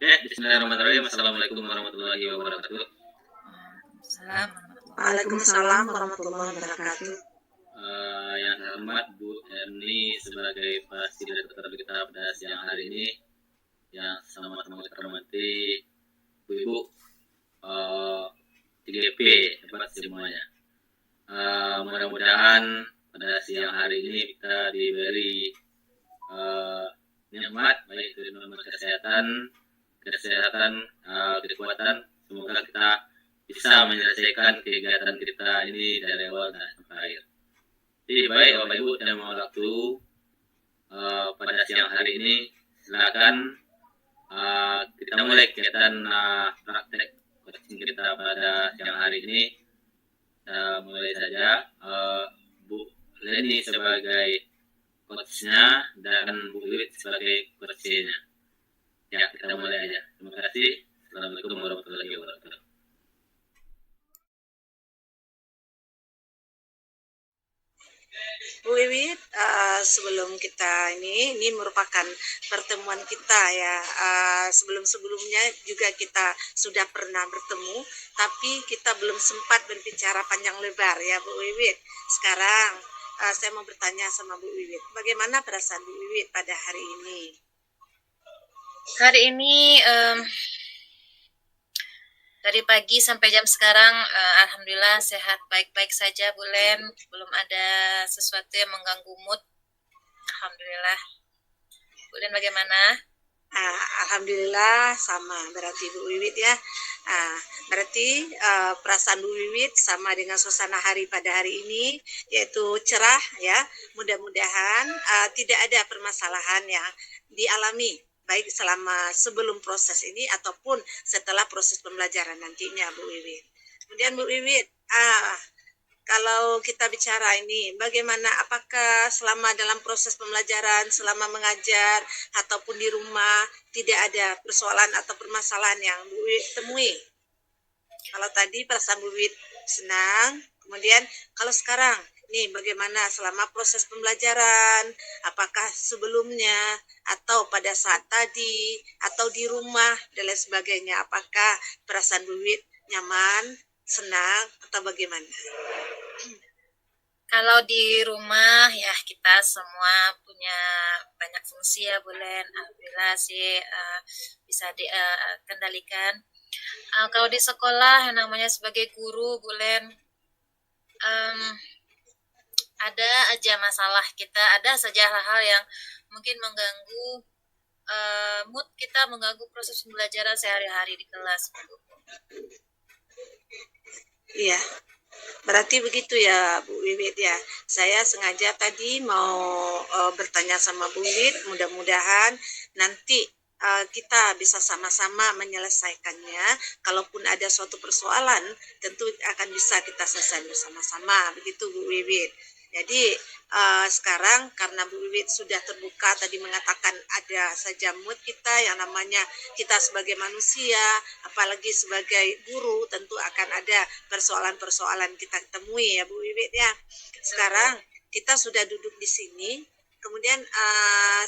Bismillahirrahmanirrahim. Assalamualaikum warahmatullahi wabarakatuh. Waalaikumsalam warahmatullahi wabarakatuh. Yang terhormat Bu Erni sebagai fasilitator kita pada siang hari ini, yang sama-sama kita hormati Bu Ibu, 3P hebat semuanya. Mudah-mudahan pada siang hari ini kita diberi nikmat, baik dari nikmat kesehatan, kekuatan. Semoga kita bisa menyelesaikan kegiatan kita ini dari awal sampai akhir. Jadi baik Bapak Ibu dan mau waktu pada siang hari ini, silakan kita mulai kegiatan praktek coaching kita pada siang hari ini. Kita mulai saja, Bu Leni sebagai coachnya dan Bu Wiwit sebagai coachnya. Ya, kita mulai aja. Terima kasih. Assalamualaikum warahmatullahi wabarakatuh. Bu Wiwit, sebelum kita ini merupakan pertemuan kita ya. Sebelum-sebelumnya juga kita sudah pernah bertemu, tapi kita belum sempat berbicara panjang lebar ya Bu Wiwit. Sekarang saya mau bertanya sama Bu Wiwit, bagaimana perasaan Bu Wiwit pada hari ini? Hari ini dari pagi sampai jam sekarang alhamdulillah sehat, baik-baik saja Bu Len, belum ada sesuatu yang mengganggu mood. Alhamdulillah. Bu Len bagaimana? Alhamdulillah sama berarti Bu Wiwit ya. Berarti perasaan Bu Wiwit sama dengan suasana hari pada hari ini, yaitu cerah ya. Mudah-mudahan tidak ada permasalahan yang dialami baik selama sebelum proses ini ataupun setelah proses pembelajaran nantinya Bu Wiwit. Kemudian Bu Wiwit, kalau kita bicara ini, bagaimana, apakah selama dalam proses pembelajaran, selama mengajar, ataupun di rumah, tidak ada persoalan atau permasalahan yang Bu Wiwit temui? Kalau tadi perasaan Bu Wiwit senang, kemudian kalau sekarang, nih bagaimana selama proses pembelajaran, apakah sebelumnya, atau pada saat tadi, atau di rumah, dan lain sebagainya, apakah perasaan Bu Wiwit nyaman, senang, atau bagaimana? Kalau di rumah ya kita semua punya banyak fungsi ya Bu Len, alhamdulillah sih bisa dikendalikan. Kalau di sekolah yang namanya sebagai guru Bu Len, ada aja masalah kita, ada saja hal-hal yang mungkin mengganggu mood kita, mengganggu proses pembelajaran sehari-hari di kelas. Iya, berarti begitu ya Bu Wiwit ya. Saya sengaja tadi mau bertanya sama Bu Wiwit, mudah-mudahan nanti kita bisa sama-sama menyelesaikannya. Kalaupun ada suatu persoalan, tentu akan bisa kita selesai bersama-sama, begitu Bu Wiwit. Jadi sekarang karena Bu Wiwit sudah terbuka tadi mengatakan ada saja mood kita yang namanya kita sebagai manusia, apalagi sebagai guru tentu akan ada persoalan-persoalan kita temui ya Bu Wiwit ya. Sekarang kita sudah duduk di sini, kemudian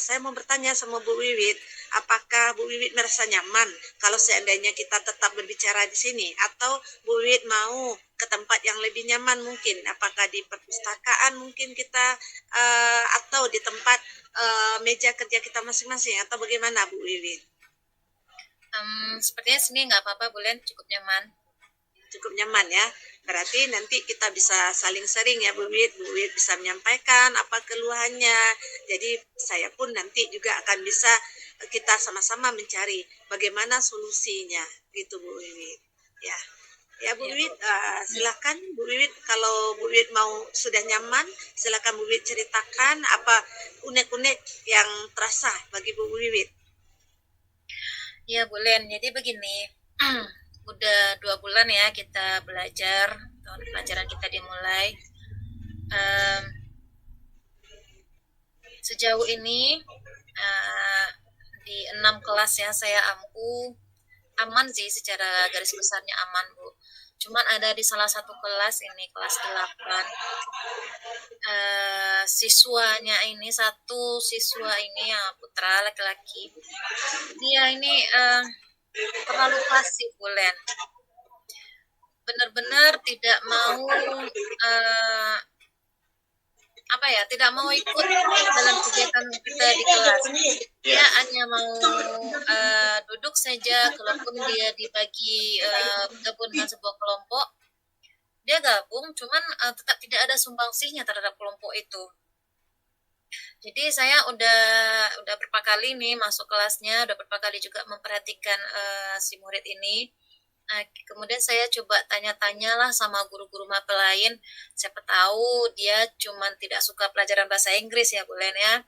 saya mau bertanya sama Bu Wiwit, apakah Bu Wiwit merasa nyaman kalau seandainya kita tetap berbicara di sini, atau Bu Wiwit mau ke tempat yang lebih nyaman mungkin, apakah di perpustakaan mungkin kita atau di tempat meja kerja kita masing-masing, atau bagaimana Bu Wiwit? Sepertinya sini nggak apa-apa Bu Len, cukup nyaman. Cukup nyaman ya. Berarti nanti kita bisa saling sharing ya Bu Wiwit. Bu Wiwit bisa menyampaikan apa keluhannya. Jadi saya pun nanti juga akan bisa kita sama-sama mencari bagaimana solusinya gitu Bu Wiwit. Ya. Ya Bu Wiwit, silakan Bu Wiwit, kalau Bu Wiwit mau sudah nyaman, silakan Bu Wiwit ceritakan apa unek-unek yang terasa bagi Bu Wiwit. Ya Bu Len, jadi begini, udah 2 bulan ya kita belajar, tahun pelajaran kita dimulai. Sejauh ini di 6 kelas yang saya ampu aman sih, secara garis besarnya aman Bu. Cuman ada di salah satu kelas ini, kelas 8. Siswanya ini, satu siswa ini yang putra laki-laki, dia ini terlalu pasif, Bulen. Benar-benar tidak mau eh, apa ya, tidak mau ikut dalam kegiatan kita di kelas. Dia hanya mau duduk saja, kalaupun dia dibagi gabung dengan sebuah kelompok, dia gabung, cuman tetap tidak ada sumbangsihnya terhadap kelompok itu. Jadi saya udah berapa kali nih masuk kelasnya, udah berapa kali juga memperhatikan si murid ini. Kemudian saya coba tanya-tanya lah sama guru-guru mapel lain. Siapa tahu dia cuman tidak suka pelajaran bahasa Inggris ya, Bulen ya.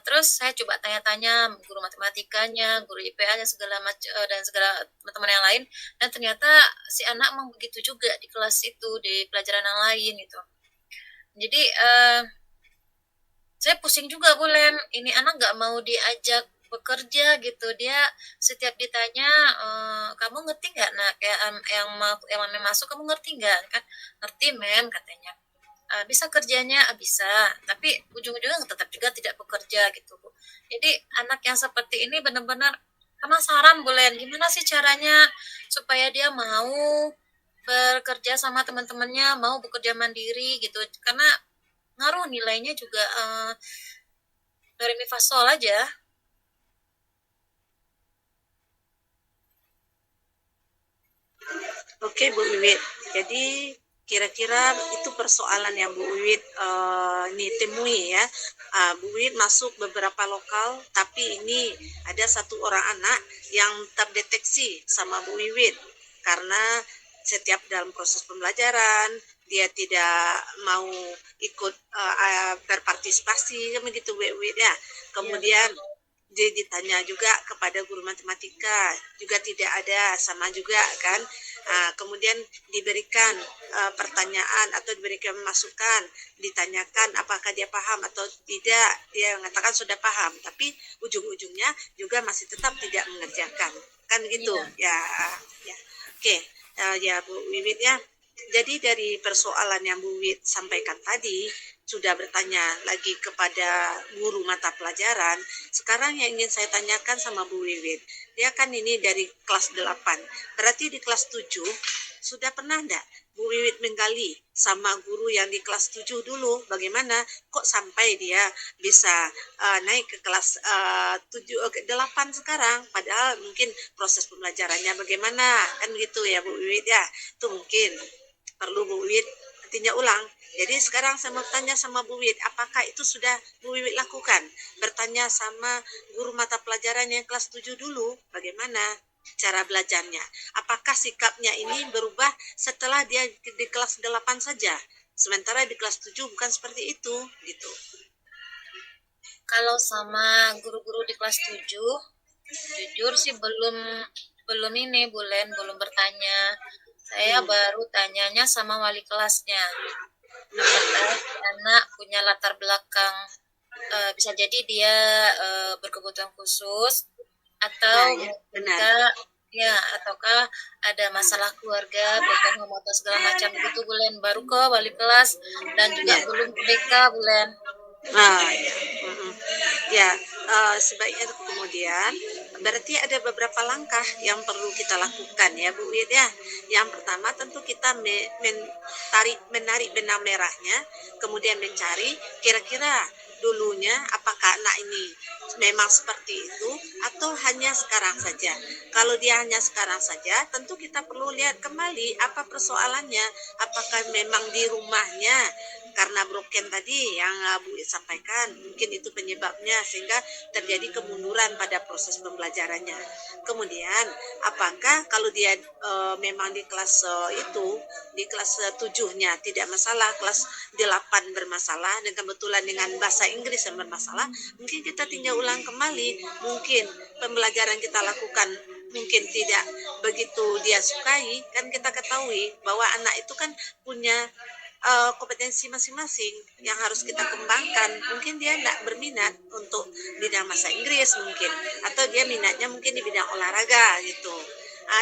Terus saya coba tanya-tanya guru matematikanya, guru IPA-nya segala macam dan segala teman-teman yang lain, dan ternyata si anak memang begitu juga di kelas itu, di pelajaran yang lain gitu. Jadi saya pusing juga, Bulen. Ini anak nggak mau diajak bekerja gitu. Dia setiap ditanya, kamu ngerti nggak, nak, yang masuk kamu ngerti nggak? Kan ngerti, mem, katanya. Bisa kerjanya, bisa, tapi ujung-ujungnya tetap juga tidak bekerja gitu, Bu. Jadi anak yang seperti ini benar-benar penasaran, Bulen, gimana sih caranya supaya dia mau bekerja sama teman-temannya, mau bekerja mandiri gitu. Karena ngaruh nilainya juga dari mi fa sol aja. Oke, Bu Wiwit. Jadi kira-kira itu persoalan yang Bu Wiwit ini temui ya. Bu Wiwit masuk beberapa lokal, tapi ini ada satu orang anak yang terdeteksi sama Bu Wiwit karena setiap dalam proses pembelajaran dia tidak mau ikut berpartisipasi, begitu Bu Wiwit ya. Kemudian dia ditanya juga kepada guru matematika, juga tidak ada, sama juga kan. Kemudian diberikan pertanyaan atau diberikan masukan, ditanyakan apakah dia paham atau tidak, dia mengatakan sudah paham, tapi ujung-ujungnya juga masih tetap tidak mengerjakan, kan gitu ya. Oke, ya Bu Wiwit ya. Jadi dari persoalan yang Bu Wiwit sampaikan tadi, sudah bertanya lagi kepada guru mata pelajaran. Sekarang yang ingin saya tanyakan sama Bu Wiwit, dia kan ini dari kelas 8, berarti di kelas 7 sudah pernah enggak Bu Wiwit menggali sama guru yang di kelas 7 dulu, bagaimana kok sampai dia bisa naik ke kelas 8 sekarang, padahal mungkin proses pembelajarannya bagaimana, kan gitu ya Bu Wiwit ya. Itu mungkin perlu Bu Wiwit tinjau ulang. Jadi sekarang saya mau tanya sama Bu Wiwit, apakah itu sudah Bu Wiwit lakukan? Bertanya sama guru mata pelajaran yang kelas 7 dulu, bagaimana cara belajarnya? Apakah sikapnya ini berubah setelah dia di kelas 8 saja? Sementara di kelas 7 bukan seperti itu, gitu. Kalau sama guru-guru di kelas 7, jujur sih belum ini, Bulen, belum bertanya. Saya baru tanyanya sama wali kelasnya. Apakah anak punya latar belakang, bisa jadi dia berkebutuhan khusus, atau benar. ataukah ada masalah keluarga, bahkan homo atau segala macam begitu, Bulen. Baru ke wali kelas dan juga belum ke BK, Bulen. Ya, sebaiknya kemudian berarti ada beberapa langkah yang perlu kita lakukan ya Bu Wid ya. Yang pertama tentu kita menarik benang merahnya, kemudian mencari kira-kira dulunya apakah anak ini memang seperti itu atau hanya sekarang saja. Kalau dia hanya sekarang saja, tentu kita perlu lihat kembali apa persoalannya, apakah memang di rumahnya karena broken tadi yang Bu sampaikan, mungkin itu penyebabnya sehingga terjadi kemunduran pada proses pembelajarannya. Kemudian apakah kalau dia memang di kelas itu di kelas 7-nya tidak masalah, kelas 8 bermasalah dan kebetulan dengan bahasa Inggris yang bermasalah, mungkin kita tinjau ulang kembali, mungkin pembelajaran kita lakukan mungkin tidak begitu dia sukai. Kan kita ketahui bahwa anak itu kan punya kompetensi masing-masing yang harus kita kembangkan. Mungkin dia tidak berminat untuk bidang bahasa Inggris mungkin, atau dia minatnya mungkin di bidang olahraga gitu.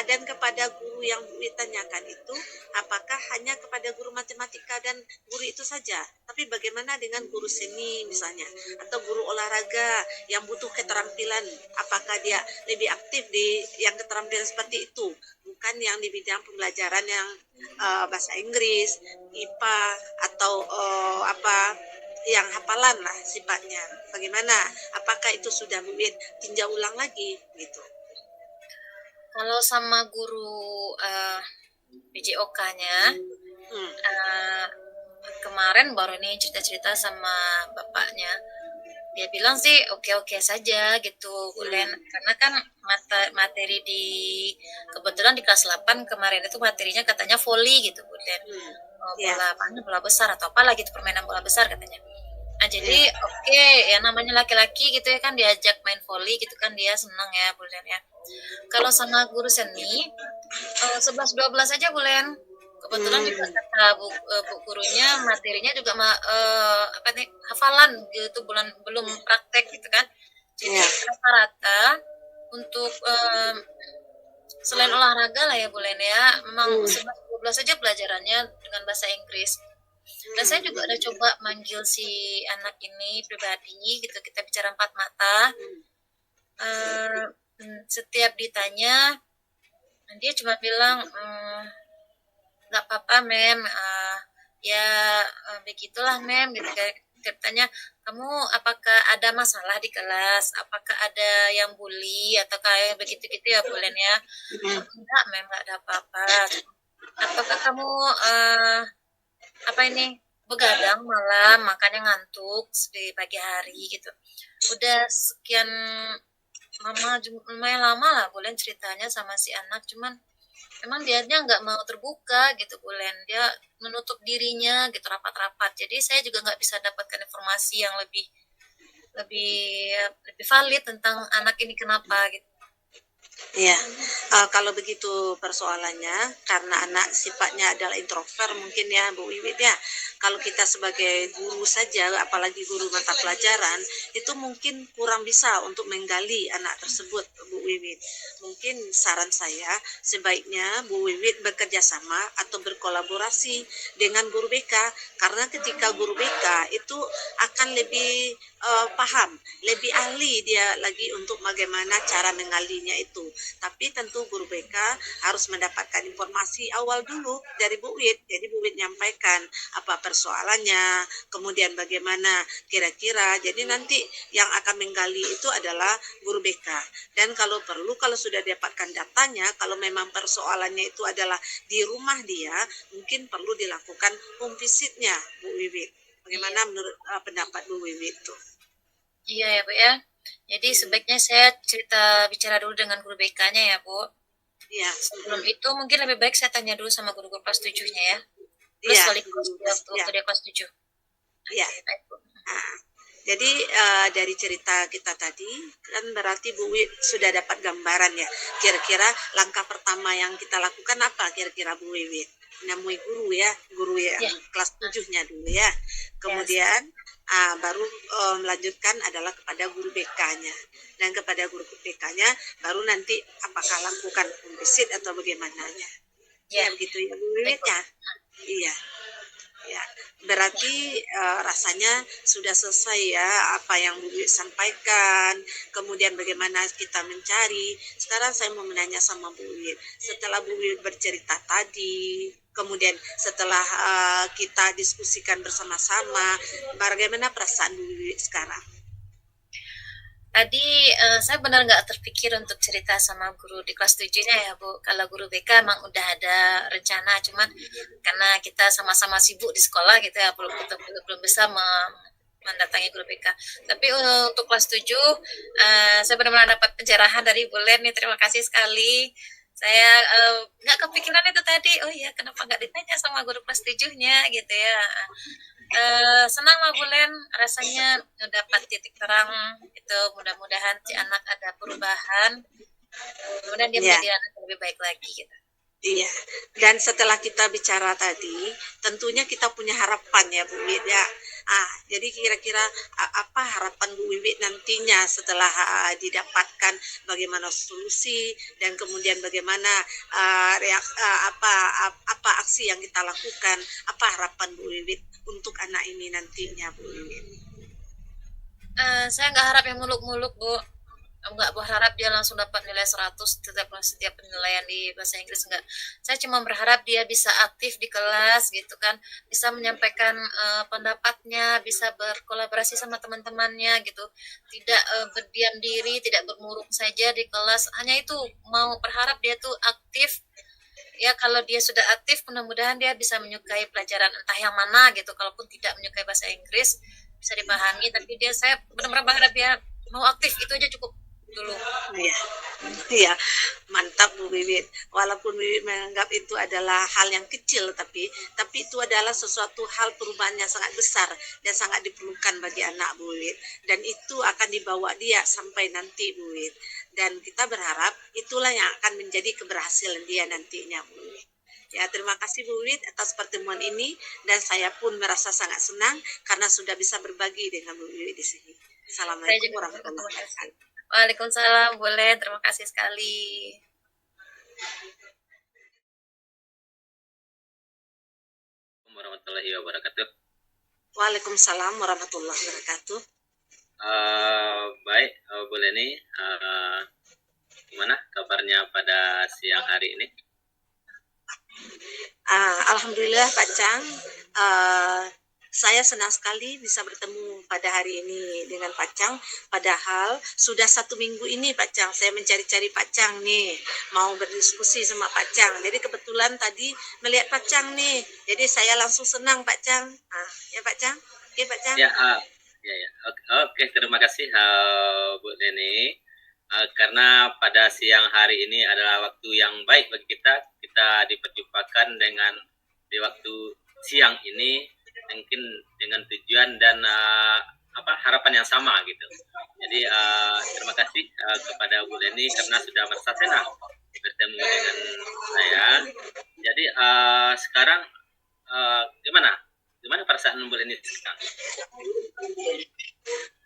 Dan kepada guru yang Bu Wi tanyakan itu, apakah hanya kepada guru matematika dan guru itu saja? Tapi bagaimana dengan guru seni misalnya, atau guru olahraga yang butuh keterampilan? Apakah dia lebih aktif di yang keterampilan seperti itu? Bukan yang di bidang pembelajaran yang bahasa Inggris, IPA, atau yang hafalan lah sifatnya. Bagaimana? Apakah itu sudah Bu Wi tinjau ulang lagi gitu? Kalau sama guru PJOK-nya, Hmm. kemarin baru nih cerita-cerita sama bapaknya. Dia bilang sih oke-oke saja gitu, Bulen. Karena kan materi kebetulan di kelas 8 kemarin itu materinya katanya volley gitu, Bulen. Ya. Bola besar atau apalah gitu, permainan bola besar katanya. Nah, jadi oke, ya namanya laki-laki gitu ya kan, diajak main volley gitu kan, dia senang ya, Bulen ya. Kalau sama guru seni 11-12 aja, Bulen. Kebetulan juga kata bu gurunya materinya juga apa nih, hafalan gitu, belum praktek gitu kan. Jadi rata-rata untuk selain olahraga lah ya, Bulen ya, memang 11-12 aja pelajarannya dengan bahasa Inggris. Dan saya juga ada coba manggil si anak ini pribadi gitu, kita bicara empat mata. Setiap ditanya dia cuma bilang nggak apa-apa mem, begitulah mem gitu. Katanya, kamu apakah ada masalah di kelas, apakah ada yang bully atau kayak begitu-gitu ya, Bulen ya? Enggak mem, nggak ada apa-apa. Apakah kamu begadang malam makanya ngantuk di pagi hari gitu? Udah sekian lumayan lama lah Bulen ceritanya sama si anak, cuman emang dianya nggak mau terbuka gitu, Bulen. Dia menutup dirinya gitu, rapat-rapat. Jadi saya juga nggak bisa dapatkan informasi yang lebih valid tentang anak ini kenapa gitu. Iya, kalau begitu persoalannya, karena anak sifatnya adalah introvert mungkin ya Bu Wiwit ya. Kalau kita sebagai guru saja, apalagi guru mata pelajaran, itu mungkin kurang bisa untuk menggali anak tersebut Bu Wiwit. Mungkin saran saya, sebaiknya Bu Wiwit bekerja sama atau berkolaborasi dengan guru BK, karena ketika guru BK itu akan lebih paham, lebih ahli dia lagi untuk bagaimana cara mengalinya itu. Tapi tentu guru BK harus mendapatkan informasi awal dulu dari Bu Wit. Jadi Bu Wit nyampaikan apa persoalannya, kemudian bagaimana kira-kira. Jadi nanti yang akan menggali itu adalah guru BK. Dan kalau perlu, kalau sudah dapatkan datanya, kalau memang persoalannya itu adalah di rumah dia, mungkin perlu dilakukan home visitnya Bu Wiwit. Bagaimana menurut pendapat Bu Wiwit itu? Iya ya Bu ya. Jadi sebaiknya saya bicara dulu dengan guru BK-nya ya Bu. Iya. Sebelum itu mungkin lebih baik saya tanya dulu sama guru-guru kelas 7-nya ya. Plus wali kelas waktu dia kelas 7. Iya. Jadi dari cerita kita tadi kan berarti Bu Wit sudah dapat gambaran ya. Kira-kira langkah pertama yang kita lakukan apa kira-kira Bu Wit? Menemui guru ya kelas 7-nya dulu ya. Kemudian baru melanjutkan adalah kepada guru BK-nya. Dan kepada guru BK-nya baru nanti apakah lakukan visit atau bagaimananya. Ya begitu ya Bu Wit ya. Iya. Ya, berarti rasanya sudah selesai ya apa yang Bu Wit sampaikan, kemudian bagaimana kita mencari. Sekarang saya mau menanya sama Bu Wit, setelah Bu Wit bercerita tadi, kemudian setelah kita diskusikan bersama-sama, bagaimana perasaan Bu Wit sekarang? Tadi saya benar nggak terpikir untuk cerita sama guru di kelas 7-nya ya Bu. Kalau guru BK emang udah ada rencana, cuman karena kita sama-sama sibuk di sekolah gitu ya, belum bisa mendatangi guru BK. Tapi untuk kelas 7 saya benar-benar dapat pencerahan dari Bu Len nih, terima kasih sekali. Saya nggak kepikiran itu tadi, oh iya kenapa nggak ditanya sama guru kelas 7-nya gitu ya. Senang lah Bulen, rasanya dapat titik terang itu, mudah-mudahan si anak ada perubahan, kemudian dia menjadi anak yang lebih baik lagi gitu. Iya, dan setelah kita bicara tadi, tentunya kita punya harapan ya Bu Wit ya. Jadi kira-kira apa harapan Bu Wiwit nantinya setelah didapatkan bagaimana solusi dan kemudian bagaimana apa aksi yang kita lakukan, apa harapan Bu Wiwit untuk anak ini nantinya Bu Wiwit? Saya nggak harap yang muluk-muluk, Bu. Nggak berharap dia langsung dapat nilai 100 setiap penilaian di bahasa Inggris, enggak. Saya cuma berharap dia bisa aktif di kelas gitu kan, bisa menyampaikan pendapatnya, bisa berkolaborasi sama teman-temannya gitu, tidak berdiam diri, tidak bermurung saja di kelas. Hanya itu, mau berharap dia tuh aktif. Ya kalau dia sudah aktif, mudah-mudahan dia bisa menyukai pelajaran entah yang mana gitu. Kalaupun tidak menyukai bahasa Inggris bisa dipahami, tapi saya benar-benar berharap dia mau aktif, itu aja cukup dulu. Iya, iya, mantap Bu Wiwit. Walaupun Wiwit menganggap itu adalah hal yang kecil, tapi itu adalah sesuatu hal perubahan yang sangat besar dan sangat diperlukan bagi anak Bu Wiwit. Dan itu akan dibawa dia sampai nanti Bu Wiwit. Dan kita berharap itulah yang akan menjadi keberhasilan dia nantinya Bu Wiwit. Ya, terima kasih Bu Wiwit atas pertemuan ini, dan saya pun merasa sangat senang karena sudah bisa berbagi dengan Bu Wiwit di sini. Assalamualaikum warahmatullahi wabarakatuh. Waalaikumsalam, boleh. Terima kasih sekali. Warahmatullahi wabarakatuh. Waalaikumsalam warahmatullahi wabarakatuh. Baik, Bu Leni, gimana kabarnya pada siang hari ini? Alhamdulillah Pak Chang, saya senang sekali bisa bertemu pada hari ini dengan Pak Chang. Padahal sudah 1 minggu ini Pak Chang, saya mencari-cari Pak Chang nih, mau berdiskusi sama Pak Chang. Jadi kebetulan tadi melihat Pak Chang nih, jadi saya langsung senang Pak Chang. Ya Pak Chang, oke Pak Chang. Ya, Oke, terima kasih Bu Leni. Karena pada siang hari ini adalah waktu yang baik bagi kita diperjumpakan di waktu siang ini, mungkin dengan tujuan dan harapan yang sama gitu. Jadi terima kasih kepada Bu Leni karena sudah merasa senang bertemu dengan saya. Jadi sekarang gimana perasaan Bu Leni sekarang?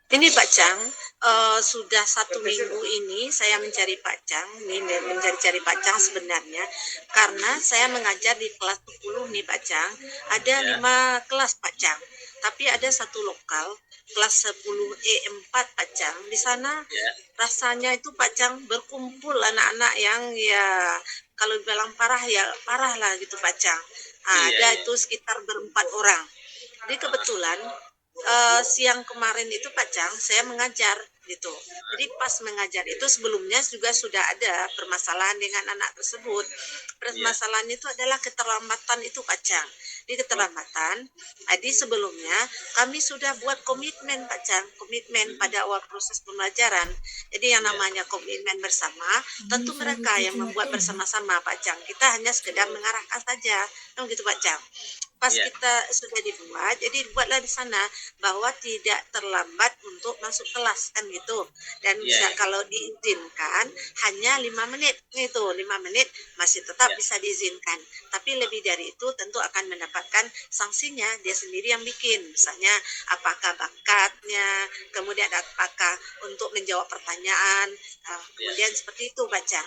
Ini Pak Chang, sudah 1 minggu ini saya mencari Pak Chang, mencari Pak Chang sebenarnya, karena saya mengajar di kelas 10 nih Pak Chang, ada 5 kelas Pak Chang, tapi ada 1 lokal, kelas 10 E4 Pak Chang, di sana rasanya itu Pak Chang berkumpul anak-anak yang ya kalau bilang parah ya parah lah gitu Pak Chang, ada itu sekitar ber4 orang, jadi kebetulan siang kemarin itu Pak Chang saya mengajar gitu. Jadi pas mengajar itu sebelumnya juga sudah ada permasalahan dengan anak tersebut. Permasalahan itu adalah keterlambatan itu Pak Chang. Di keterlambatan, jadi sebelumnya kami sudah buat komitmen Pak Chang, komitmen pada awal proses pembelajaran. Jadi yang namanya komitmen bersama, tentu mereka yang membuat bersama-sama Pak Chang. Kita hanya sekedar mengarahkan saja, gitu Pak Chang. Pas kita sudah dibuat, jadi buatlah di sana bahwa tidak terlambat untuk masuk kelas kan gitu, dan bisa kalau diizinkan hanya 5 menit gitu, 5 menit masih tetap bisa diizinkan, tapi lebih dari itu tentu akan mendapatkan sanksinya dia sendiri yang bikin, misalnya apakah bakatnya, kemudian apakah untuk menjawab pertanyaan, kemudian seperti itu Pak Chang.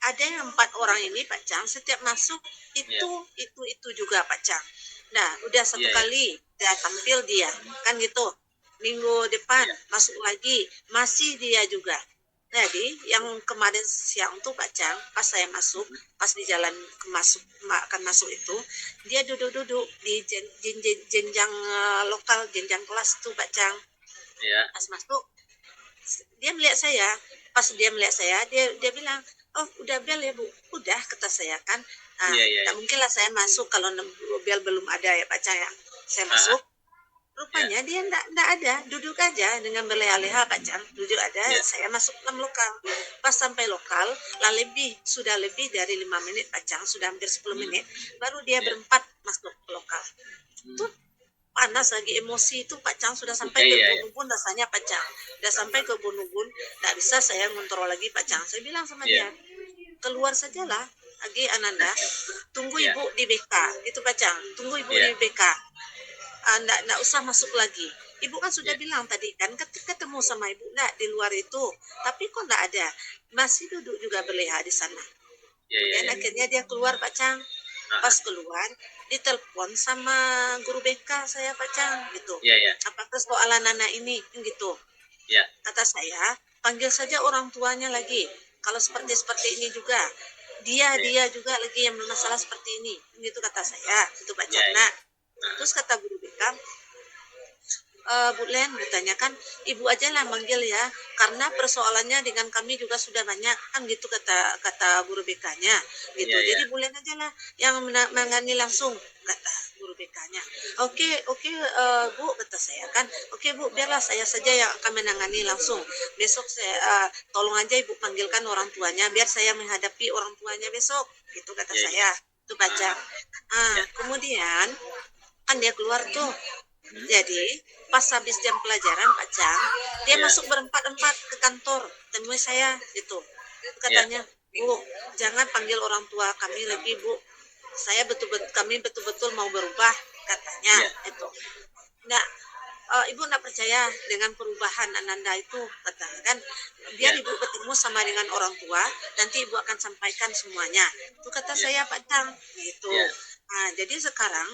Ada yang 4 orang ini Pak Chang setiap masuk itu juga Pak Chang. Nah udah 1 kali dia tampil dia kan gitu, minggu depan masuk lagi masih dia juga. Jadi yang kemarin siang tuh Pak Chang pas saya masuk, pas di jalan akan masuk itu dia duduk-duduk di jenjang lokal, jenjang kelas tuh Pak Chang. Pas masuk dia melihat saya, pas dia melihat saya dia bilang, oh udah bel ya Bu, udah kata saya kan, tak mungkin lah saya masuk kalau bel belum ada ya Pak Cahaya. Saya masuk, rupanya dia enggak ada, duduk aja dengan berleha-leha Pak Cang, duduk ada, saya masuk dalam lokal. Pas sampai lokal, sudah lebih dari 5 menit Pak Cang, sudah hampir 10 menit, baru dia berempat masuk ke lokal. Tuh panas lagi, emosi itu Pak Chang sudah sampai ke Bunubun rasanya Pak Chang. Sudah sampai ke Bunubun, tidak bisa saya ngontrol lagi Pak Chang. Saya bilang sama dia, keluar sajalah lagi Ananda, tunggu ibu di BK, itu Pak Chang, tunggu ibu di BK. nggak usah masuk lagi. Ibu kan sudah bilang tadi kan ketemu sama ibu nggak di luar itu, tapi kok nggak ada, masih duduk juga berleha di sana. Iya, iya, Dan iya. akhirnya dia keluar Pak Cang. Ah, Pas keluar, ditelepon sama guru BK saya Pak Cang gitu. iya, iya, Apa persoalan anak ini gitu. iya, Kata saya, panggil saja orang tuanya lagi. Kalau seperti ini juga, iya, dia juga lagi yang bermasalah seperti ini. Gitu kata saya, itu Pak iya, Cang. iya. Nah, Ah, terus kata guru BK, Bu Len bertanyakan ibu aja lah manggil ya karena persoalannya dengan kami juga sudah banyak kan gitu kata kata guru BK-nya gitu iya, iya, jadi Bu Len aja lah yang menangani langsung kata guru BK-nya oke Bu kata saya kan oke Bu biarlah saya saja yang akan menangani langsung besok saya tolong aja ibu panggilkan orang tuanya biar saya menghadapi orang tuanya besok gitu kata iya, iya. saya itu baca Iya. kemudian kan dia keluar tuh Hmm, jadi pas habis jam pelajaran Pak Cang, dia iya, masuk berempat-empat ke kantor temui saya gitu. iya, Katanya, Bu, jangan panggil orang tua kami lagi Bu. Kami betul-betul mau berubah katanya iya, itu. Nggak, Ibu nggak percaya dengan perubahan Ananda itu katanya kan. Biar iya, Ibu ketemu sama dengan orang tua, nanti Ibu akan sampaikan semuanya. Itu kata iya, saya Pak Cang gitu. iya, Nah, jadi sekarang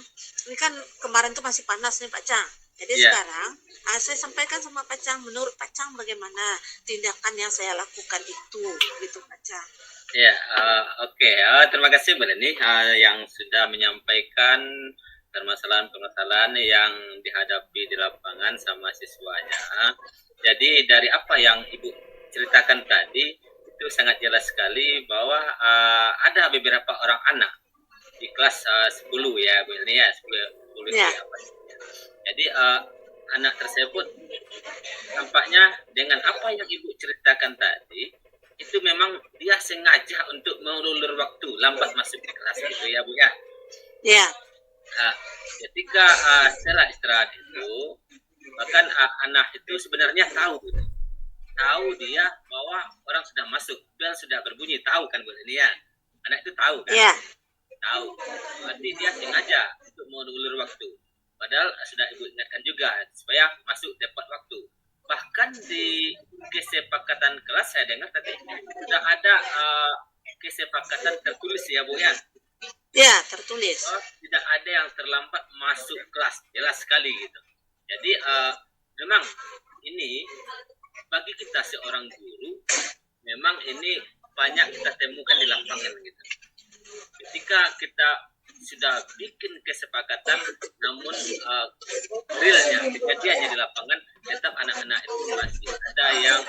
ini kan kemarin tuh masih panas nih Pak Cang. Jadi iya. sekarang saya sampaikan sama Pak Cang, menurut Pak Cang bagaimana tindakan yang saya lakukan itu, gitu Pak Cang. Ya, oke. Terima kasih Bu Leni yang sudah menyampaikan permasalahan-permasalahan yang dihadapi di lapangan sama siswanya. Jadi dari apa yang Ibu ceritakan tadi itu sangat jelas sekali bahwa ada beberapa orang anak di kelas 10 ya Bu Leni ya 10 Ya, ya. Jadi anak tersebut tampaknya dengan apa yang Ibu ceritakan tadi itu memang dia sengaja untuk mengulur waktu lambat masuk ke kelas gitu ya Bu ya. ya, Nah, ketika setelah istirahat itu bahkan anak itu sebenarnya tahu gitu. Tahu dia bahwa orang sudah masuk, bel sudah berbunyi, tahu kan Bu ini ya. Anak itu tahu kan? ya, Tahu. Berarti dia sengaja untuk mengulur waktu. Padahal sudah Ibu ingatkan juga supaya masuk tepat waktu. Bahkan di kesepakatan kelas saya dengar tadi sudah ada kesepakatan tertulis ya Bu ya. ya tertulis. Tidak ada yang terlambat masuk kelas, jelas sekali gitu. Jadi memang ini bagi kita seorang guru memang ini banyak kita temukan di lapangan gitu. Ketika kita sudah bikin kesepakatan namun realnya kejadiannya di lapangan tetap anak-anak itu masih ada yang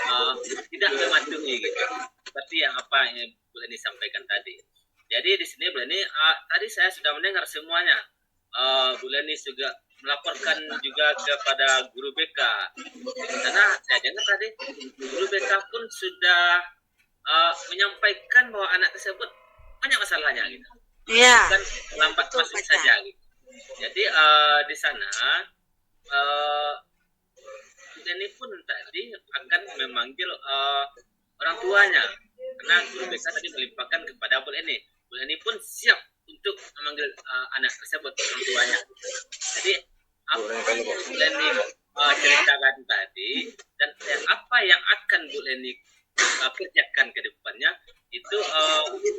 tidak mematuhi gitu seperti yang apa yang Bu Leni sampaikan tadi. Jadi di sini Bu Leni tadi saya sudah mendengar semuanya. Bu Leni juga melaporkan juga kepada guru BK karena saya dengar tadi guru BK pun sudah menyampaikan bahwa anak tersebut banyak masalahnya gitu. Ya, Bukan lambat betul masuk Pak saja Cang. gitu. Jadi di sana ini pun tadi akan memanggil orang tuanya karena guru BK tadi melimpahkan kepada Bu Leni. Bu Leni pun siap untuk memanggil anak tersebut orang tuanya. Jadi apa yang Bu Leni ceritakan tadi dan apa yang akan Bu Leni kerjakan ke depannya itu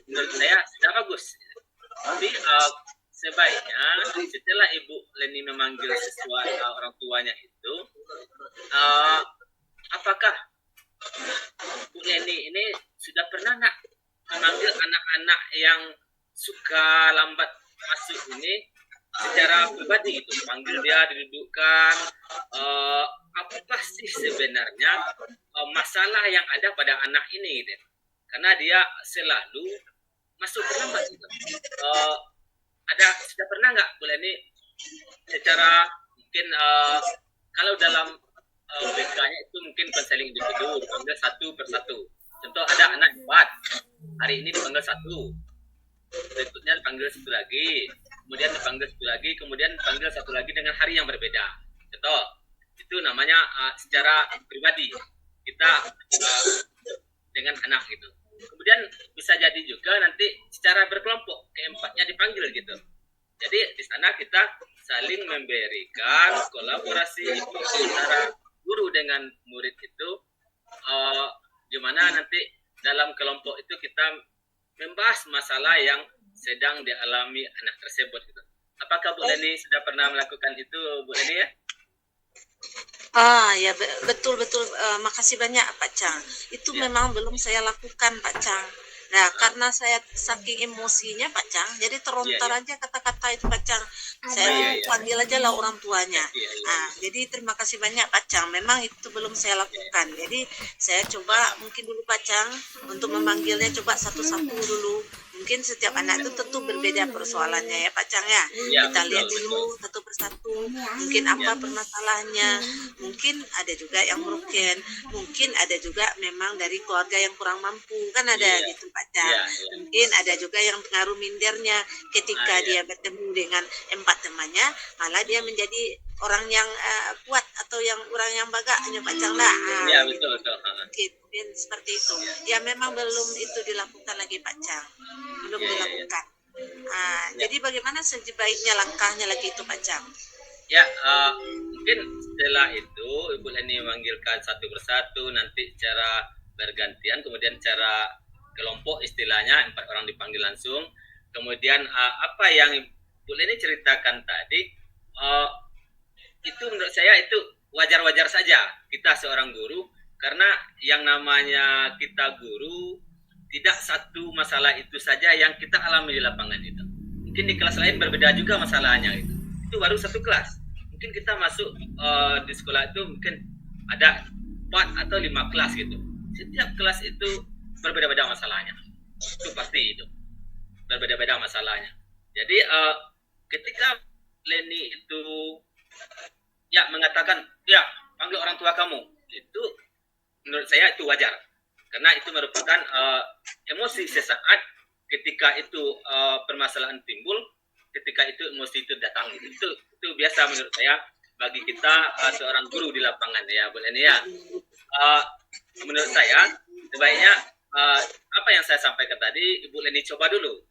menurut saya sudah bagus. Tapi sebaiknya setelah Ibu Leni memanggil orang tuanya itu, apakah Bu Leni ini sudah pernah nggak memanggil anak-anak yang suka lambat masuk ini secara pribadi itu, panggil dia didudukkan, apa sih sebenarnya masalah yang ada pada anak ini gitu. Karena dia selalu masuk terlambat gitu. Sudah pernah nggak Bu Leni secara mungkin kalau dalam BK-nya itu mungkin konseling individu dipanggil satu persatu. Contoh ada anak 4, hari ini dipanggil 1, berikutnya dipanggil 1 lagi, kemudian dipanggil 1 lagi, kemudian dipanggil 1 lagi dengan hari yang berbeda. Contoh itu namanya secara pribadi kita dengan anak gitu. Kemudian bisa jadi juga nanti secara berkelompok keempatnya dipanggil gitu. Jadi di sana kita saling memberikan kolaborasi itu antara guru dengan murid itu, gimana nanti dalam kelompok itu kita membahas masalah yang sedang dialami anak tersebut gitu. Apakah Bu Leni sudah pernah melakukan itu, Bu Leni ya? Ya betul. Makasih banyak Pak Chang. Itu Ya. memang belum saya lakukan Pak Chang. Nah, karena saya saking emosinya Pak Chang, jadi terontar Iya. aja kata-kata itu Pak Chang. Saya Iya. panggil aja lah orang tuanya. Iya. Jadi terima kasih banyak Pak Chang. Memang itu belum saya lakukan. Jadi saya coba mungkin dulu Pak Chang untuk memanggilnya coba satu-satu dulu. Mungkin setiap anak itu tentu berbeda persoalannya ya Pak Chang ya. Iya, Kita betul, lihat dulu satu persatu. Mungkin apa permasalahannya. Mungkin ada juga yang broken. Mungkin ada juga memang dari keluarga yang kurang mampu. Kan ada Iya. gitu Pak Chang. Iya. Mungkin ada juga yang pengaruh mindernya ketika Iya. dia bertemu dengan 4 temannya, malah dia menjadi orang yang kuat atau yang orang yang bagaknya Pak Chang lah. Iya, betul. Mungkin seperti itu. Ya memang belum itu dilakukan lagi Pak Chang. Belum Iya. dilakukan. Jadi bagaimana sebaiknya langkahnya lagi itu Pak Chang? Ya, mungkin setelah itu Ibu Leni memanggilkan satu persatu, nanti cara bergantian, kemudian cara kelompok istilahnya 4 orang dipanggil langsung. Kemudian apa yang Ibu Leni ceritakan tadi, itu menurut saya itu wajar-wajar saja kita seorang guru, karena yang namanya kita guru tidak satu masalah itu saja yang kita alami di lapangan itu. Mungkin di kelas lain berbeda juga masalahnya itu. Itu baru satu kelas. Mungkin kita masuk di sekolah itu mungkin ada 4 atau 5 kelas gitu. Setiap kelas itu berbeda-beda masalahnya. Itu pasti itu. Berbeda-beda masalahnya. Jadi ketika Leni itu ya mengatakan, ya panggil orang tua kamu, itu menurut saya itu wajar. Karena itu merupakan emosi sesaat ketika itu permasalahan timbul, ketika itu emosi itu datang. Itu biasa menurut saya bagi kita seorang guru di lapangan ya, Bu Leni ya. Menurut saya sebaiknya apa yang saya sampaikan tadi, Ibu Leni coba dulu.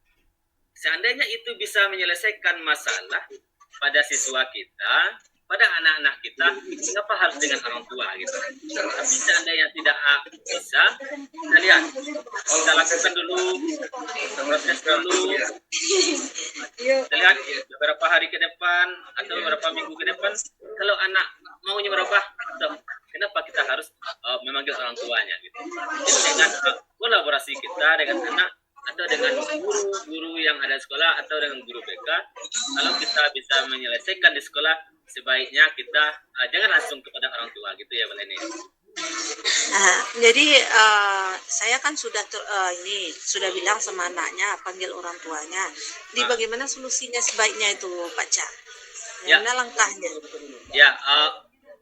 Seandainya itu bisa menyelesaikan masalah pada siswa kita, pada anak-anak kita, mengapa harus dengan orang tua gitu. Tapi seandainya tidak bisa, kita lihat, kita lakukan dulu, proses dulu, kita lihat beberapa hari ke depan atau beberapa minggu ke depan, kalau anak maunya berubah, kenapa kita harus memanggil orang tuanya gitu. Jadi dengan kolaborasi kita dengan anak atau dengan guru-guru yang ada di sekolah atau dengan guru BK, kalau kita bisa menyelesaikan di sekolah, sebaiknya kita jangan langsung kepada orang tua gitu ya, Bu Leni. Jadi saya kan sudah sudah bilang sama anaknya panggil orang tuanya. Bagaimana solusinya sebaiknya itu Pak Cak? Bagaimana langkahnya? Ya,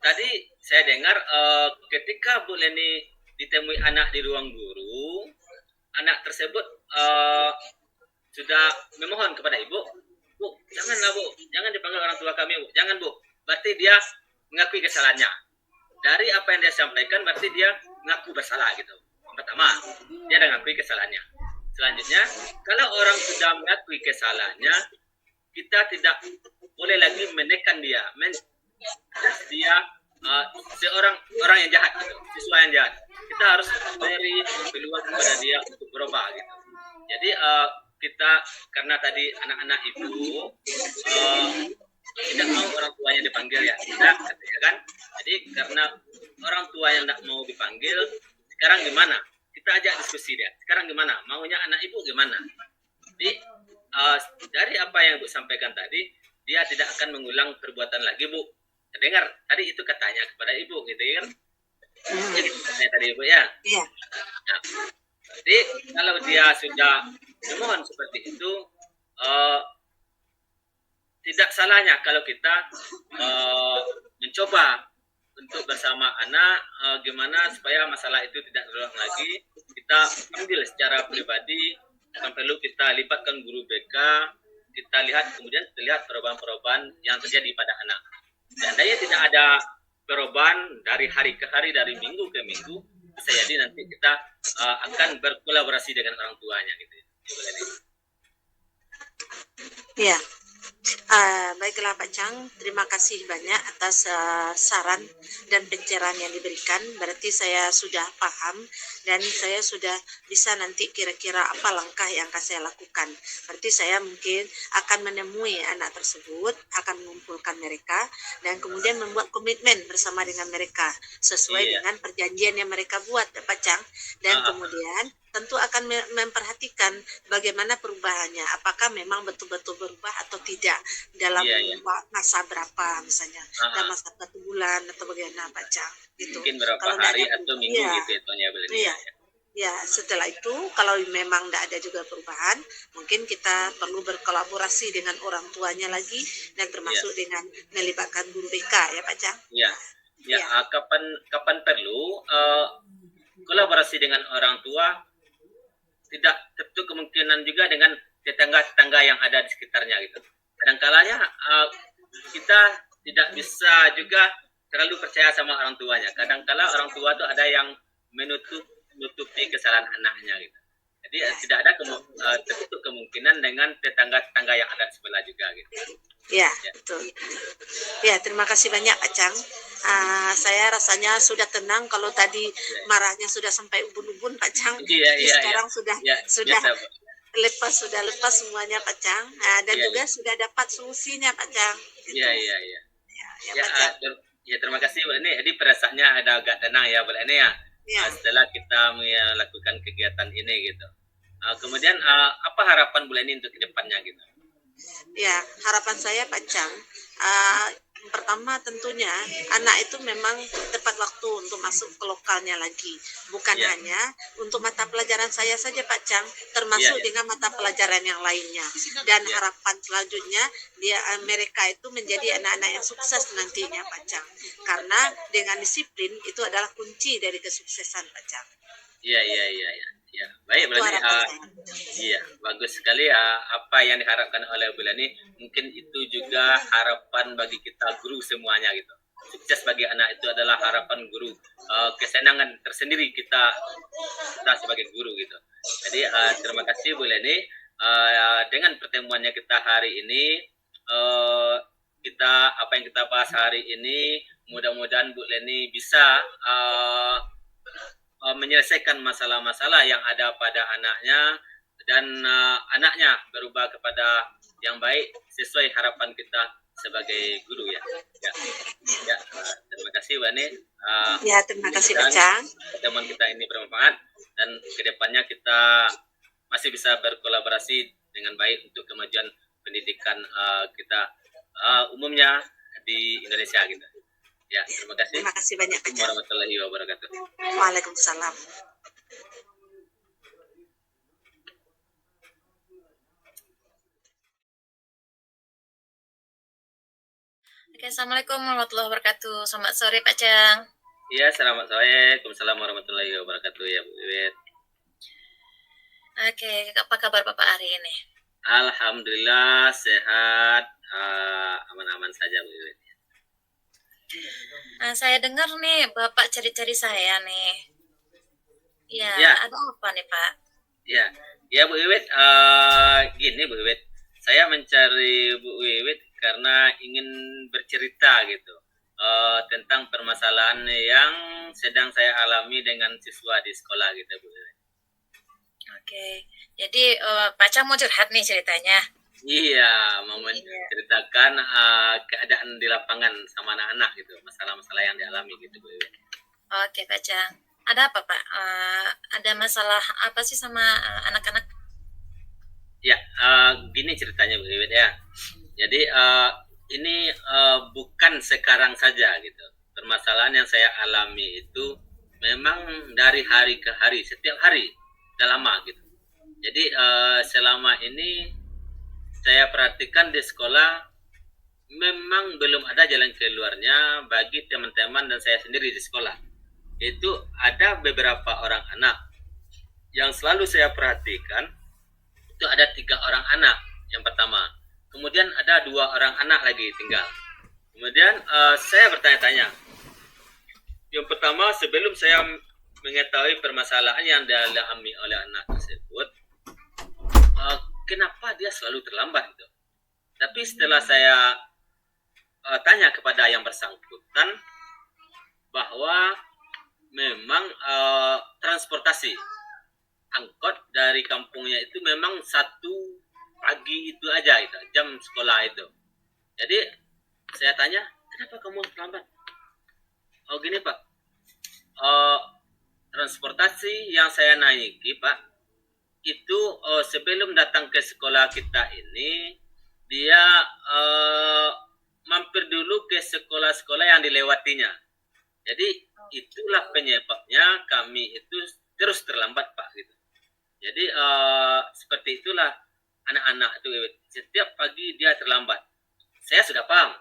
tadi saya dengar ketika Bu Leni ditemui anak di ruang guru, anak tersebut sudah memohon kepada ibu, Bu, janganlah Bu, jangan dipanggil orang tua kami Bu, jangan Bu. Berarti dia mengakui kesalahannya. Dari apa yang dia sampaikan, berarti dia mengaku bersalah gitu. Pertama, dia sudah mengakui kesalahannya. Selanjutnya, kalau orang sudah mengakui kesalahannya, kita tidak boleh lagi menekan dia, dia orang yang jahat gitu, siswa yang jahat. Kita harus beri peluang kepada dia untuk berubah gitu. Jadi kita, karena tadi anak-anak itu tidak mau orang tuanya dipanggil ya, tidak katanya kan. Jadi karena orang tua yang tidak mau dipanggil, sekarang gimana? Kita ajak diskusi dia. Sekarang gimana? Maunya anak ibu gimana? Jadi dari apa yang Bu sampaikan tadi, dia tidak akan mengulang perbuatan lagi Bu. Dengar tadi itu katanya kepada ibu gitu ya kan? Jadi katanya tadi ibu ya. Iya. Nah, jadi kalau dia sudah memohon seperti itu, tidak salahnya kalau kita mencoba untuk bersama anak gimana supaya masalah itu tidak terulang lagi. Kita ambil secara pribadi, bukan perlu kita libatkan guru BK. Kita lihat kemudian kita lihat perubahan-perubahan yang terjadi pada anak. Seandainya tidak ada perubahan dari hari ke hari, dari minggu ke minggu, bisa jadi nanti kita akan berkolaborasi dengan orang tuanya gitu. Iya. Baiklah Pak Chang, terima kasih banyak atas saran dan pencerahan yang diberikan. Berarti saya sudah paham dan saya sudah bisa nanti kira-kira apa langkah yang akan saya lakukan. Berarti saya mungkin akan menemui anak tersebut, akan mengumpulkan mereka dan kemudian membuat komitmen bersama dengan mereka sesuai Iya. dengan perjanjian yang mereka buat Pak Chang. Dan Ah, kemudian tentu akan memperhatikan bagaimana perubahannya, apakah memang betul-betul berubah atau tidak dalam iya, iya. masa berapa misalnya, dalam Ah, masa 1 bulan atau bagaimana Pak Cang gitu. mungkin berapa Kalau tidak hari ada atau perubahan, minggu iya, gitu ya Tonya Belani iya, ya. ya. Setelah itu kalau memang tidak ada juga perubahan, mungkin kita perlu berkolaborasi dengan orang tuanya lagi dan Iya, termasuk dengan melibatkan guru BK ya Pak Cang. iya. Ya, Ya, kapan kapan perlu kolaborasi dengan orang tua, tidak tentu kemungkinan juga dengan tetangga-tetangga yang ada di sekitarnya gitu. Kadang-kalanya kita tidak bisa juga terlalu percaya sama orang tuanya. Kadang-kala orang tua tuh ada yang menutupi kesalahan anaknya gitu. Jadi tidak ada tertutup kemungkinan dengan tetangga-tetangga yang ada di sebelah juga gitu. ya, Ya, betul. Ya, terima kasih banyak Pak Cang. Saya rasanya sudah tenang kalau tadi ya. marahnya sudah sampai ubun-ubun Pak Cang. Iya, Ini iya, iya. sekarang sudah Ya, sudah biasa, Pak. sudah lepas semuanya Pak Cang. Dan Iya, juga iya. sudah dapat solusinya Pak Cang. Iya, Gitu. iya, iya. Ya Ya, Pak Cang. ya terima kasih Bu ini. Jadi perasaannya ada agak tenang ya Bu ini ya. Ya. Setelah kita melakukan kegiatan ini gitu. Kemudian apa harapan Bu ini untuk kedepannya gitu? Ya, harapan saya Pak Cang, pertama tentunya anak itu memang tepat waktu untuk masuk ke lokalnya lagi. Bukan Ya, hanya untuk mata pelajaran saya saja Pak Cang, termasuk ya, dengan mata pelajaran yang lainnya. Dan ya, harapan selanjutnya mereka itu menjadi anak-anak yang sukses nantinya Pak Cang. Karena dengan disiplin itu adalah kunci dari kesuksesan Pak Cang. ya, ya, ya, ya. Ya, baik Itu berarti harapan saya. iya, bagus sekali ya apa yang diharapkan oleh Bu Leni. Mungkin itu juga harapan bagi kita guru semuanya gitu. Sukses bagi anak itu adalah harapan guru. Kesenangan tersendiri kita sebagai guru gitu. Jadi terima kasih Bu Leni. Dengan pertemuannya kita hari ini, apa yang kita bahas hari ini, mudah-mudahan Bu Leni bisa menyelesaikan masalah-masalah yang ada pada anaknya dan anaknya berubah kepada yang baik sesuai harapan kita sebagai guru ya. Ya, ya terima kasih Bu Leni. Ya, terima kasih Pak Cang. Pertemuan kita ini bermanfaat dan kedepannya kita masih bisa berkolaborasi dengan baik untuk kemajuan pendidikan kita umumnya di Indonesia gitu. Ya, terima kasih. Terima kasih banyak Pak Cang. Warahmatullahi wabarakatuh. Waalaikumsalam. Oke, Assalamualaikum warahmatullahi wabarakatuh. Selamat sore Pak Cang. Iya, selamat sore. Waalaikumsalam warahmatullahi wabarakatuh ya Bu Wiwit. Oke, apa kabar Bapak hari ini? Alhamdulillah sehat, aman-aman saja Bu Wiwit. Saya dengar nih Bapak cari-cari saya nih. Ya, Ya. ada apa nih Pak? Ya, ya Bu Wiwit. Gini Bu Wiwit, saya mencari Bu Wiwit karena ingin bercerita gitu tentang permasalahan yang sedang saya alami dengan siswa di sekolah gitu Bu Wiwit. Oke, jadi Pak Cang mau curhat nih ceritanya. Iya, mau menceritakan keadaan di lapangan sama anak-anak gitu, masalah-masalah yang dialami gitu Bu Wiwit. Oke Pak Cang, ada apa Pak? Ada masalah apa sih sama anak-anak? Ya, gini ceritanya Bu Wiwit ya. Jadi ini bukan sekarang saja gitu. Permasalahan yang saya alami itu memang dari hari ke hari, setiap hari, udah lama gitu. Jadi selama ini saya perhatikan di sekolah memang belum ada jalan keluarnya bagi teman-teman dan saya sendiri di sekolah. Itu ada beberapa orang anak yang selalu saya perhatikan, itu ada 3 orang anak yang pertama. Kemudian ada 2 orang anak lagi tinggal. Kemudian saya bertanya-tanya. Yang pertama, sebelum saya mengetahui permasalahan yang dialami oleh anak tersebut, kenapa dia selalu terlambat gitu? Tapi setelah saya tanya kepada yang bersangkutan bahwa memang transportasi angkot dari kampungnya itu memang 1 pagi itu aja itu jam sekolah itu. Jadi saya tanya, kenapa kamu terlambat? Oh gini Pak, transportasi yang saya naiki Pak itu sebelum datang ke sekolah kita ini dia mampir dulu ke sekolah-sekolah yang dilewatinya. Jadi itulah penyebabnya kami itu terus terlambat Pak gitu. Jadi seperti itulah anak-anak itu setiap pagi dia terlambat. Saya sudah paham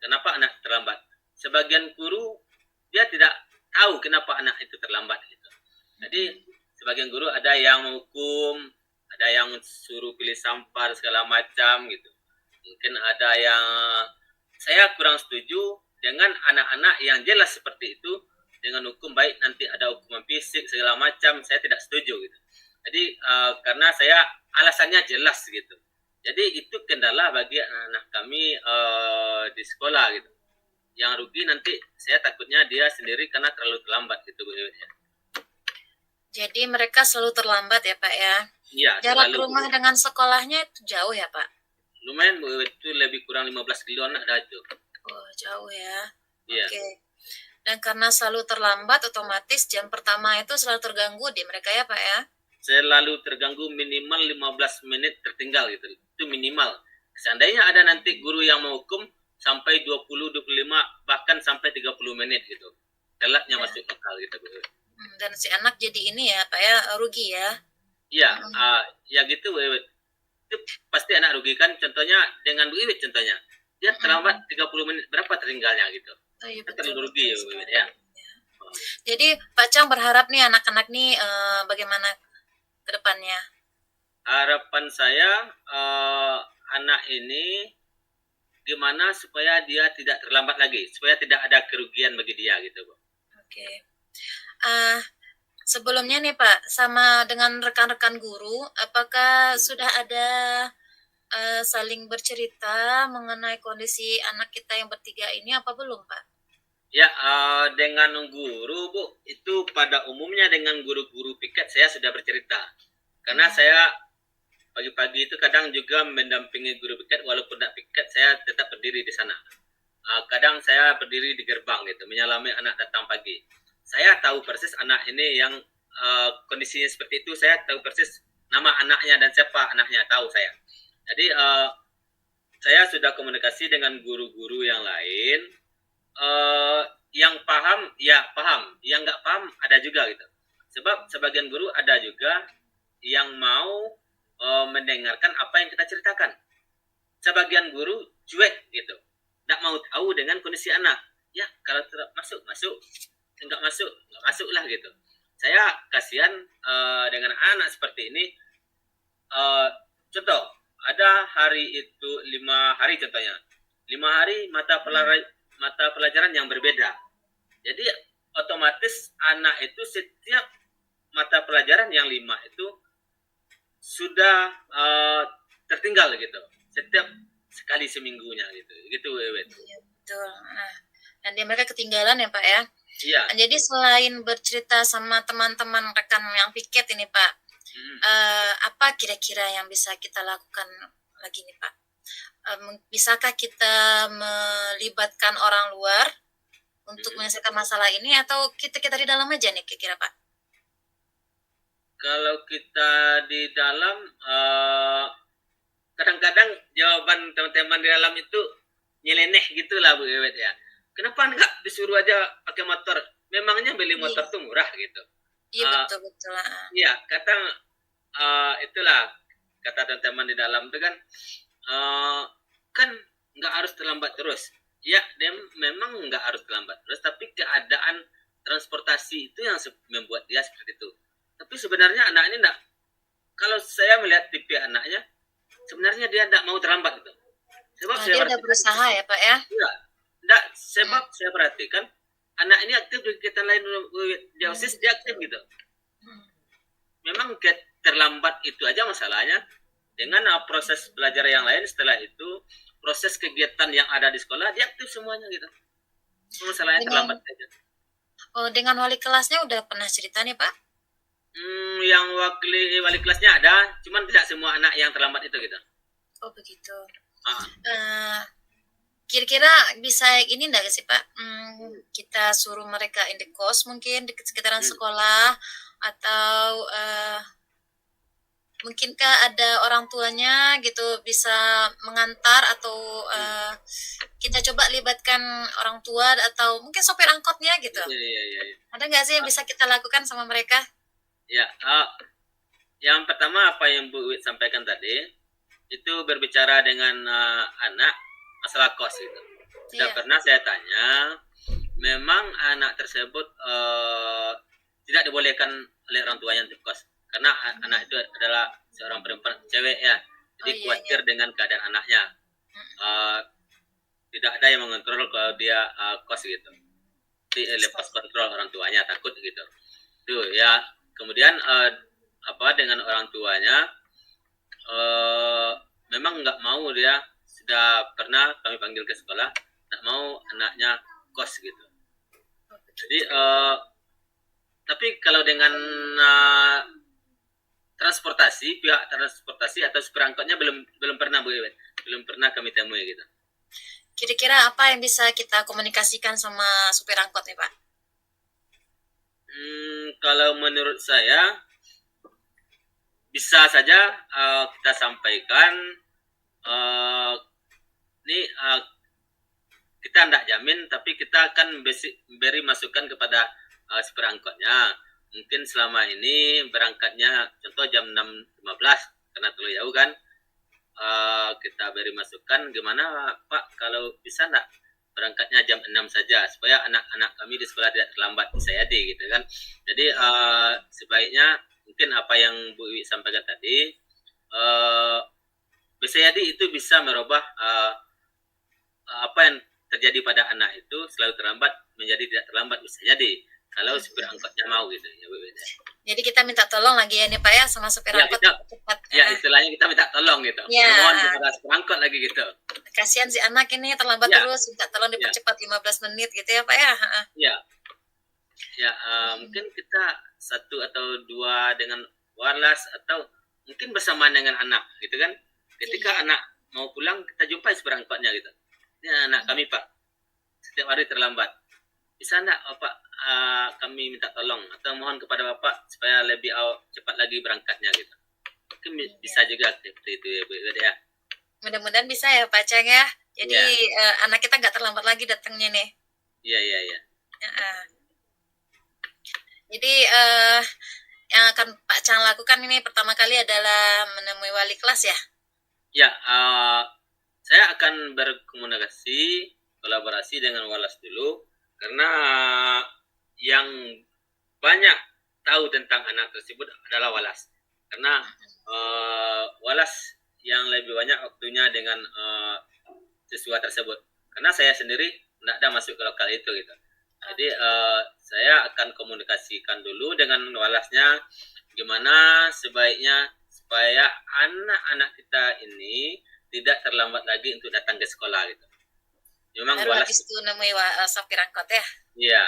kenapa anak terlambat. Sebagian guru dia tidak tahu kenapa anak itu terlambat gitu. Jadi sebagian guru ada yang menghukum, ada yang suruh pilih sampah segala macam gitu. Mungkin ada yang saya kurang setuju dengan anak-anak yang jelas seperti itu dengan hukum baik nanti ada hukuman fisik segala macam, saya tidak setuju gitu. Jadi karena saya alasannya jelas gitu. Jadi itu kendala bagi anak-anak kami di sekolah gitu. Yang rugi nanti saya takutnya dia sendiri karena terlalu terlambat gitu Bu Iwet ya. Jadi mereka selalu terlambat ya Pak ya. Iya, Jarak selalu. rumah dengan sekolahnya itu jauh ya Pak? Lumayan Bu Iwet, itu lebih kurang 15 kilo anak dah itu. Oh jauh ya. Iya. Oke. Dan karena selalu terlambat, otomatis jam pertama itu selalu terganggu di mereka ya Pak ya? Selalu terganggu minimal 15 menit tertinggal gitu. Itu minimal. Seandainya ada nanti guru yang menghukum sampai 20, 25, bahkan sampai 30 menit gitu. Telatnya Ya. masuk lokal gitu Bu. Dan si anak jadi ini ya Pak ya, rugi ya? Iya, ya gitu Bu Iwet. Itu pasti anak rugi kan, contohnya dengan Bu Iwet contohnya. Dia terlambat 30 menit, berapa tertinggalnya gitu. Oh, iya, Itu terlalu rugi ya Bu Iwet ya. Jadi Pak Cang berharap nih anak-anak nih bagaimana ke depannya? Harapan saya anak ini gimana supaya dia tidak terlambat lagi, supaya tidak ada kerugian bagi dia gitu Bu. Oke. Sebelumnya nih Pak, sama dengan rekan-rekan guru, apakah sudah ada saling bercerita mengenai kondisi anak kita yang bertiga ini apa belum Pak? Ya, dengan guru Bu, itu pada umumnya dengan guru-guru piket saya sudah bercerita. Karena saya pagi-pagi itu kadang juga mendampingi guru piket, walaupun tidak piket saya tetap berdiri di sana. Kadang saya berdiri di gerbang gitu, menyalami anak datang pagi. Saya tahu persis anak ini yang kondisinya seperti itu, saya tahu persis nama anaknya dan siapa anaknya, tahu saya. Jadi saya sudah komunikasi dengan guru-guru yang lain. Yang paham ya paham, yang nggak paham ada juga gitu. Sebab sebagian guru ada juga yang mau mendengarkan apa yang kita ceritakan. Sebagian guru cuek gitu, nggak mau tahu dengan kondisi anak. Ya kalau masuk, nggak masuk lah gitu. Saya kasihan dengan anak seperti ini. Contoh, ada hari itu 5 hari contohnya. 5 hari mata pelajaran yang berbeda. Jadi otomatis anak itu setiap mata pelajaran yang 5 itu sudah tertinggal gitu. Setiap sekali seminggunya gitu. Gitu Wewet. Iya, betul. Dan dia mereka ketinggalan ya Pak ya? Iya. Jadi selain bercerita sama teman-teman rekan yang piket ini Pak, apa kira-kira yang bisa kita lakukan lagi nih Pak? Bisakah kita melibatkan orang luar untuk menyelesaikan masalah ini atau kita di dalam aja nih kira-kira Pak? Kalau kita di dalam kadang-kadang jawaban teman-teman di dalam itu nyeleneh gitulah Bu Ewet ya. Kenapa enggak disuruh aja pakai motor? Memangnya beli motor tuh murah gitu. Iya betul. Iya, itulah kata teman-teman di dalam itu kan kan nggak harus terlambat terus. Ya, memang nggak harus terlambat terus, tapi keadaan transportasi itu yang membuat dia seperti itu. Tapi sebenarnya anak ini enggak, kalau saya melihat tipe anaknya, sebenarnya dia enggak mau terlambat gitu. Sebab saya dia udah berusaha ya Pak ya? Enggak, sebab saya perhatikan anak ini aktif di kegiatan lain di OSIS, dia aktif gitu. Memang terlambat itu aja masalahnya. dengan proses belajar yang lain. Setelah itu proses kegiatan yang ada di sekolah diaktif semuanya gitu. Masalahnya Dengan terlambat saja. dengan wali kelasnya udah pernah cerita nih Pak? Yang wali kelasnya ada, cuman tidak semua anak yang terlambat itu gitu. Oh begitu. Ah, Eh, Kira-kira bisa ini enggak sih Pak? Kita suruh mereka indekos mungkin di sekitaran hmm. sekolah, atau mungkinkah ada orang tuanya gitu bisa mengantar, atau kita coba libatkan orang tua atau mungkin sopir angkotnya gitu. Iya. Ada nggak sih yang bisa kita lakukan sama mereka? Ya, yang pertama apa yang Bu Wit sampaikan tadi itu berbicara dengan anak masalah kos gitu. Sudah Iya. pernah saya tanya, memang anak tersebut tidak dibolehkan oleh orang tuanya untuk kos karena anak itu adalah seorang perempuan cewek ya, jadi Oh, iya, khawatir dengan keadaan anaknya. Tidak ada yang mengontrol kalau dia kos gitu, jadi lepas kontrol orang tuanya, takut gitu. Tuh ya. Kemudian dengan orang tuanya memang nggak mau, dia sudah pernah kami panggil ke sekolah, nggak mau anaknya kos gitu. Jadi tapi kalau dengan transportasi, pihak transportasi atau supir angkotnya belum pernah Bu Iwet, belum pernah kami temui gitu. Kira-kira apa yang bisa kita komunikasikan sama supir angkot nih Pak? Kalau menurut saya bisa saja kita sampaikan, kita tidak jamin, tapi kita akan beri masukan kepada supir angkotnya. Mungkin selama ini berangkatnya contoh jam 6.15 karena terlalu jauh kan, kita beri masukan gimana Pak kalau bisa enggak berangkatnya jam 6 saja supaya anak-anak kami di sekolah tidak terlambat, bisa jadi gitu kan. Jadi sebaiknya mungkin apa yang Bu Iwi sampaikan tadi, bisa jadi itu bisa merubah apa yang terjadi pada anak itu selalu terlambat menjadi tidak terlambat, bisa jadi kalau supir angkotnya mau gitu ya Bu. Jadi kita minta tolong lagi ya nih Pak ya sama supir Ya, angkot kita, cepat. ya istilahnya kita minta tolong gitu. Ya. Mohon kepada supir angkot lagi gitu. Kasihan si anak ini terlambat Ya. terus, minta tolong dipercepat 15 menit gitu ya Pak ya. Ya. Ya, mungkin kita satu atau dua dengan walas atau mungkin bersamaan dengan anak gitu kan. Ketika anak mau pulang, kita jumpai supir angkotnya gitu. Ini anak kami Pak, setiap hari terlambat. Bisa enggak Bapak kami minta tolong atau mohon kepada Bapak supaya lebih cepat lagi berangkatnya gitu. Mungkin bisa juga seperti itu ya Bu ya. Mudah-mudahan bisa ya Pak Ceng ya. Jadi anak kita nggak terlambat lagi datangnya nih. Iya. Jadi yang akan Pak Cang lakukan ini pertama kali adalah menemui wali kelas ya? Ya, saya akan berkomunikasi, kolaborasi dengan walas dulu, karena yang banyak tahu tentang anak tersebut adalah walas. Karena walas yang lebih banyak waktunya dengan siswa tersebut. Karena saya sendiri tidak ada masuk ke lokal itu gitu. Jadi saya akan komunikasikan dulu dengan walasnya gimana sebaiknya supaya anak-anak kita ini tidak terlambat lagi untuk datang ke sekolah gitu. Memang Baru walas habis itu nemui sopir angkot ya? Iya,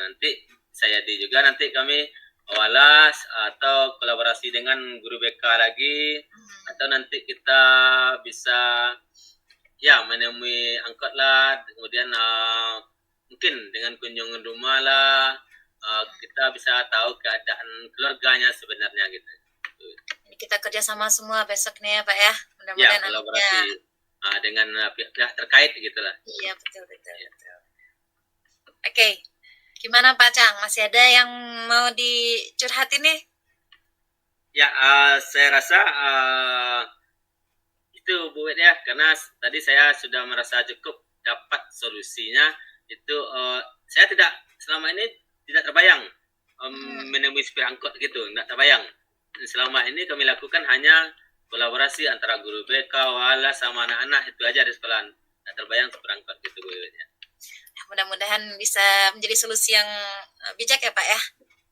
nanti saya juga nanti kami walas atau kolaborasi dengan guru BK lagi, atau nanti kita bisa ya menemui angkot lah, kemudian mungkin dengan kunjungan rumah lah, kita bisa tahu keadaan keluarganya sebenarnya gitu. Ini kita kerja sama semua besok nih ya Pak ya, Ya, mudah-mudahan kolaborasi dengan pihak terkait gitulah. Iya betul. Oke, gimana Pak Cang? Masih ada yang mau dicurhatin nih? Ya, saya rasa itu Bu Wet ya, karena tadi saya sudah merasa cukup dapat solusinya. Itu saya selama ini tidak terbayang menemui supir angkot gitu, tidak terbayang. Selama ini kami lakukan hanya kolaborasi antara guru BK, walas sama anak-anak, itu aja di sekolah. Tidak terbayang supir angkot gitu Bu Wet ya. Mudah-mudahan bisa menjadi solusi yang bijak ya Pak ya.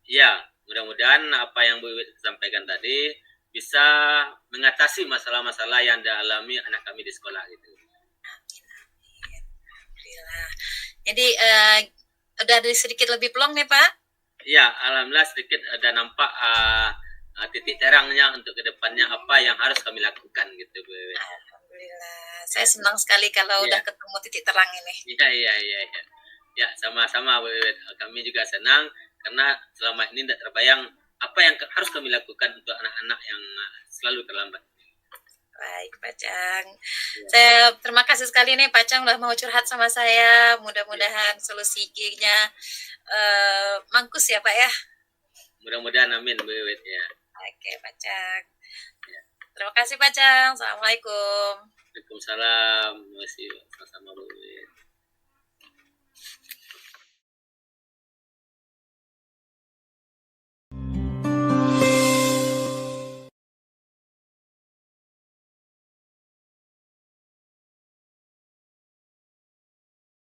Iya, mudah-mudahan apa yang Bu Iwit sampaikan tadi bisa mengatasi masalah-masalah yang dialami anak kami di sekolah gitu. Alhamdulillah. Jadi udah ada sedikit lebih plong nih Pak. Ya, alhamdulillah sedikit ada nampak titik terangnya untuk kedepannya apa yang harus kami lakukan gitu Bu Wiwit. Alhamdulillah. Saya senang sekali kalau Iya. udah ketemu titik terang ini. Iya. Ya, sama-sama Bu Wiwit. Kami juga senang karena selama ini tidak terbayang apa yang harus kami lakukan untuk anak-anak yang selalu terlambat. Baik, Pak Cang. Saya terima kasih sekali nih Pak Cang udah mau curhat sama saya. Mudah-mudahan solusinya mangkus ya Pak ya. Mudah-mudahan amin Bu Wiwit ya. Oke, Pak Cang. Terima kasih Pak Cang. Assalamualaikum. Waalaikumsalam. Terima kasih sama-sama Bu Wiwit.